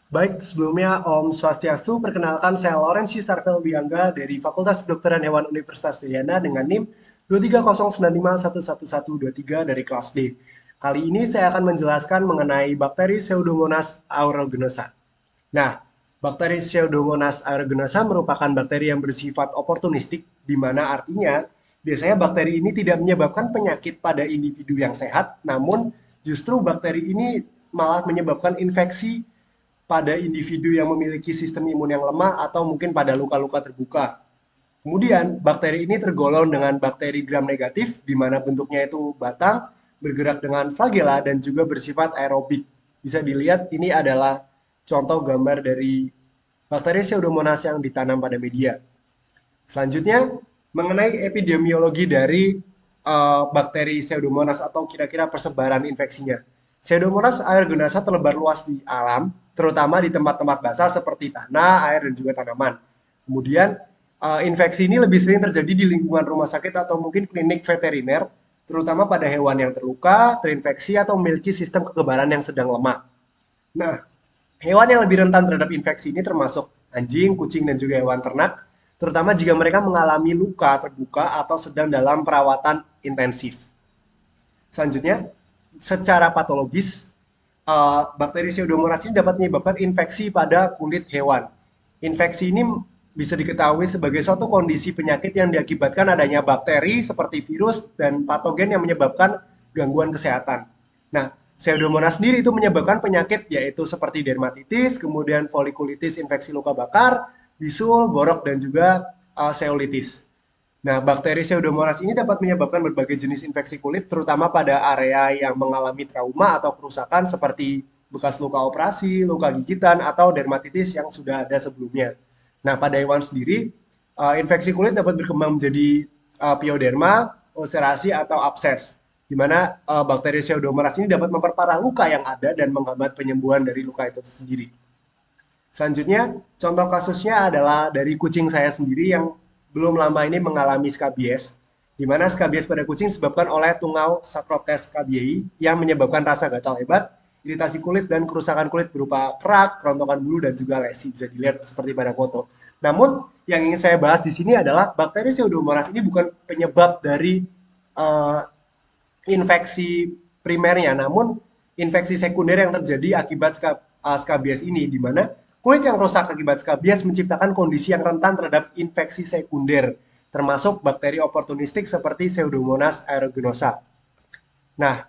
Baik, sebelumnya Om Swastiastu, perkenalkan saya Lawrence Yusarvel Biangga dari Fakultas Kedokteran Hewan Universitas Udayana dengan NIM 23095111123 dari kelas D. Kali ini saya akan menjelaskan mengenai bakteri Pseudomonas aeruginosa. Nah, bakteri Pseudomonas aeruginosa merupakan bakteri yang bersifat oportunistik, di mana artinya biasanya bakteri ini tidak menyebabkan penyakit pada individu yang sehat, namun justru bakteri ini malah menyebabkan infeksi pada individu yang memiliki sistem imun yang lemah atau mungkin pada luka-luka terbuka. Kemudian, bakteri ini tergolong dengan bakteri gram negatif, di mana bentuknya itu batang, bergerak dengan flagela, dan juga bersifat aerobik. Bisa dilihat, ini adalah contoh gambar dari bakteri Pseudomonas yang ditanam pada media. Selanjutnya, mengenai epidemiologi dari bakteri Pseudomonas atau kira-kira persebaran infeksinya. Pseudomonas aeruginosa terlebar luas di alam, terutama di tempat-tempat basah seperti tanah, air, dan juga tanaman. Kemudian, infeksi ini lebih sering terjadi di lingkungan rumah sakit atau mungkin klinik veteriner, terutama pada hewan yang terluka, terinfeksi, atau memiliki sistem kekebalan yang sedang lemah. Nah, hewan yang lebih rentan terhadap infeksi ini termasuk anjing, kucing, dan juga hewan ternak, terutama jika mereka mengalami luka terbuka atau sedang dalam perawatan intensif. Selanjutnya, secara patologis, bakteri Pseudomonas ini dapat menyebabkan infeksi pada kulit hewan. Infeksi ini bisa diketahui sebagai suatu kondisi penyakit yang diakibatkan adanya bakteri seperti virus dan patogen yang menyebabkan gangguan kesehatan. Nah, Pseudomonas sendiri itu menyebabkan penyakit yaitu seperti dermatitis, kemudian folikulitis infeksi luka bakar, bisul, borok, dan juga seulitis. Nah, bakteri Pseudomonas ini dapat menyebabkan berbagai jenis infeksi kulit, terutama pada area yang mengalami trauma atau kerusakan seperti bekas luka operasi, luka gigitan, atau dermatitis yang sudah ada sebelumnya. Nah, pada hewan sendiri, infeksi kulit dapat berkembang menjadi pioderma, ulcerasi, atau abses, di mana bakteri Pseudomonas ini dapat memperparah luka yang ada dan menghambat penyembuhan dari luka itu sendiri. Selanjutnya, contoh kasusnya adalah dari kucing saya sendiri yang belum lama ini mengalami skabies, di mana skabies pada kucing disebabkan oleh tungau Sacroptes scabiei yang menyebabkan rasa gatal hebat, iritasi kulit, dan kerusakan kulit berupa kerak, kerontokan bulu, dan juga lesi. Bisa dilihat seperti pada foto. Namun, yang ingin saya bahas di sini adalah bakteri Pseudomonas ini bukan penyebab dari uh, infeksi primernya, namun infeksi sekunder yang terjadi akibat skabies ini, di mana kulit yang rusak akibat skabies menciptakan kondisi yang rentan terhadap infeksi sekunder, termasuk bakteri oportunistik seperti Pseudomonas aeruginosa. Nah,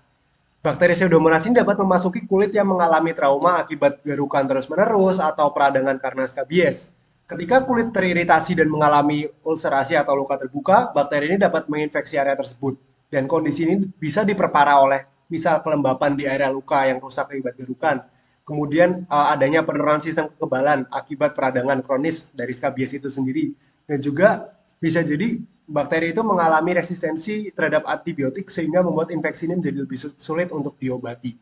bakteri Pseudomonas ini dapat memasuki kulit yang mengalami trauma akibat garukan terus-menerus atau peradangan karena skabies. Ketika kulit teriritasi dan mengalami ulcerasi atau luka terbuka, bakteri ini dapat menginfeksi area tersebut. Dan kondisi ini bisa diperparah oleh misal kelembapan di area luka yang rusak akibat garukan. Kemudian adanya penurunan sistem kekebalan akibat peradangan kronis dari skabies itu sendiri. Dan juga bisa jadi bakteri itu mengalami resistensi terhadap antibiotik sehingga membuat infeksi ini menjadi lebih sulit untuk diobati.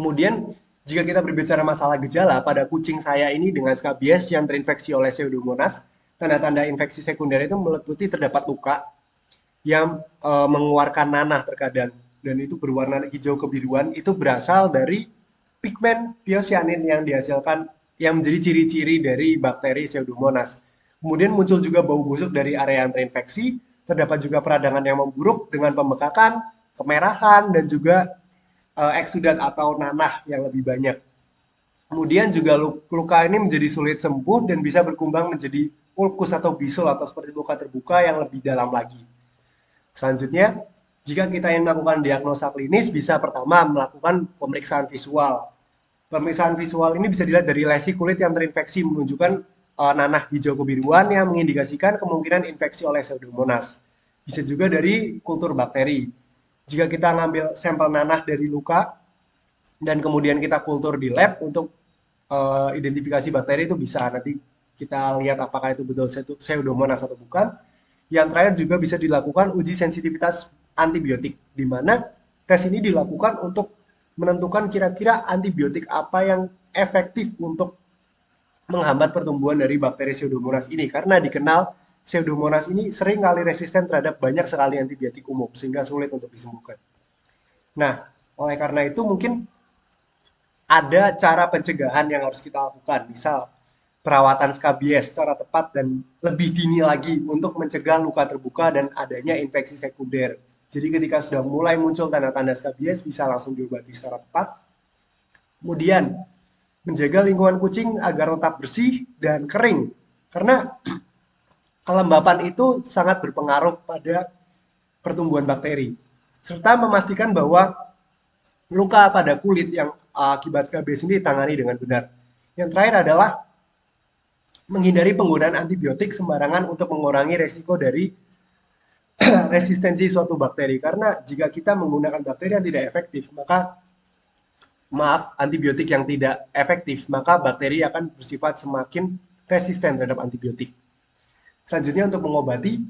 Kemudian jika kita berbicara masalah gejala pada kucing saya ini dengan skabies yang terinfeksi oleh Pseudomonas, tanda-tanda infeksi sekunder itu meliputi terdapat luka yang mengeluarkan nanah terkadang dan itu berwarna hijau kebiruan itu berasal dari pigmen piocyanin yang dihasilkan yang menjadi ciri-ciri dari bakteri Pseudomonas. Kemudian muncul juga bau busuk dari area yang terinfeksi, terdapat juga peradangan yang memburuk dengan pembekakan, kemerahan, dan juga eksudat atau nanah yang lebih banyak. Kemudian juga luka ini menjadi sulit sembuh dan bisa berkembang menjadi ulkus atau bisul atau seperti luka terbuka yang lebih dalam lagi. Selanjutnya, jika kita ingin melakukan diagnosa klinis, bisa pertama melakukan pemeriksaan visual. Pemeriksaan visual ini bisa dilihat dari lesi kulit yang terinfeksi menunjukkan nanah hijau kebiruan yang mengindikasikan kemungkinan infeksi oleh Pseudomonas. Bisa juga dari kultur bakteri. Jika kita ngambil sampel nanah dari luka dan kemudian kita kultur di lab untuk identifikasi bakteri itu bisa nanti kita lihat apakah itu betul Pseudomonas atau bukan. Yang terakhir juga bisa dilakukan uji sensitivitas antibiotik, di mana tes ini dilakukan untuk menentukan kira-kira antibiotik apa yang efektif untuk menghambat pertumbuhan dari bakteri Pseudomonas ini. Karena dikenal Pseudomonas ini sering kali resisten terhadap banyak sekali antibiotik umum, sehingga sulit untuk disembuhkan. Nah, oleh karena itu mungkin ada cara pencegahan yang harus kita lakukan. Misal, perawatan skabies secara tepat dan lebih dini lagi untuk mencegah luka terbuka dan adanya infeksi sekunder. Jadi ketika sudah mulai muncul tanda-tanda skabies, bisa langsung diobati secara tepat. Kemudian, menjaga lingkungan kucing agar tetap bersih dan kering. Karena kelembapan itu sangat berpengaruh pada pertumbuhan bakteri. Serta memastikan bahwa luka pada kulit yang akibat skabies ini ditangani dengan benar. Yang terakhir adalah menghindari penggunaan antibiotik sembarangan untuk mengurangi resiko dari resistensi suatu bakteri. Karena jika kita menggunakan bakteri yang tidak efektif, maka antibiotik yang tidak efektif, maka bakteri akan bersifat semakin resisten terhadap antibiotik. Selanjutnya untuk mengobati,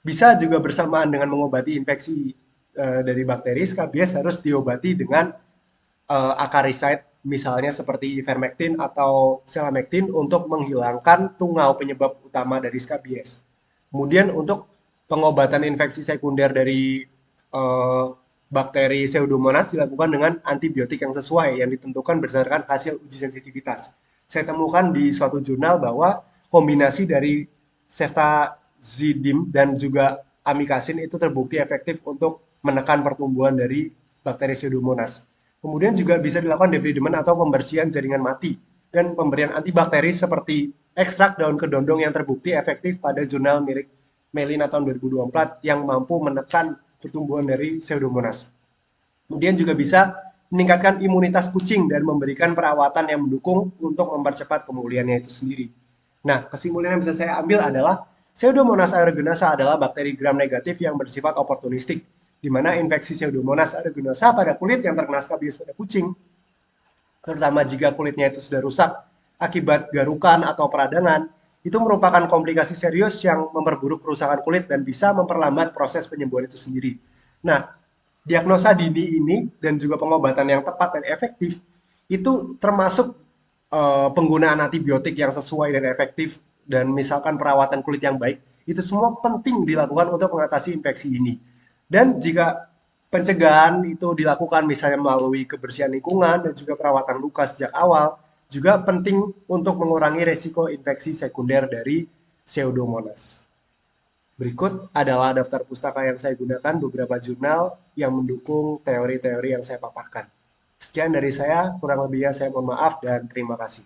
bisa juga bersamaan dengan mengobati infeksi dari bakteri, skabies harus diobati dengan acaricide, misalnya seperti ivermectin atau selamectin untuk menghilangkan tungau penyebab utama dari skabies. Kemudian untuk pengobatan infeksi sekunder dari bakteri Pseudomonas dilakukan dengan antibiotik yang sesuai yang ditentukan berdasarkan hasil uji sensitivitas. Saya temukan di suatu jurnal bahwa kombinasi dari ceftazidime dan juga amikacin itu terbukti efektif untuk menekan pertumbuhan dari bakteri Pseudomonas. Kemudian juga bisa dilakukan debridement atau pembersihan jaringan mati dan pemberian antibakteri seperti ekstrak daun kedondong yang terbukti efektif pada jurnal milik Melina tahun 2024 yang mampu menekan pertumbuhan dari Pseudomonas. Kemudian juga bisa meningkatkan imunitas kucing dan memberikan perawatan yang mendukung untuk mempercepat pemulihannya itu sendiri. Nah, kesimpulan yang bisa saya ambil adalah Pseudomonas aeruginosa adalah bakteri gram negatif yang bersifat oportunistik, di mana infeksi Pseudomonas aeruginosa pada kulit yang terkena skabies pada kucing, terutama jika kulitnya itu sudah rusak akibat garukan atau peradangan, itu merupakan komplikasi serius yang memperburuk kerusakan kulit dan bisa memperlambat proses penyembuhan itu sendiri. Nah, diagnosa dini ini dan juga pengobatan yang tepat dan efektif itu termasuk penggunaan antibiotik yang sesuai dan efektif dan misalkan perawatan kulit yang baik, itu semua penting dilakukan untuk mengatasi infeksi ini. Dan jika pencegahan itu dilakukan misalnya melalui kebersihan lingkungan dan juga perawatan luka sejak awal, juga penting untuk mengurangi resiko infeksi sekunder dari Pseudomonas. Berikut adalah daftar pustaka yang saya gunakan, beberapa jurnal yang mendukung teori-teori yang saya paparkan. Sekian dari saya, kurang lebihnya saya mohon maaf dan terima kasih.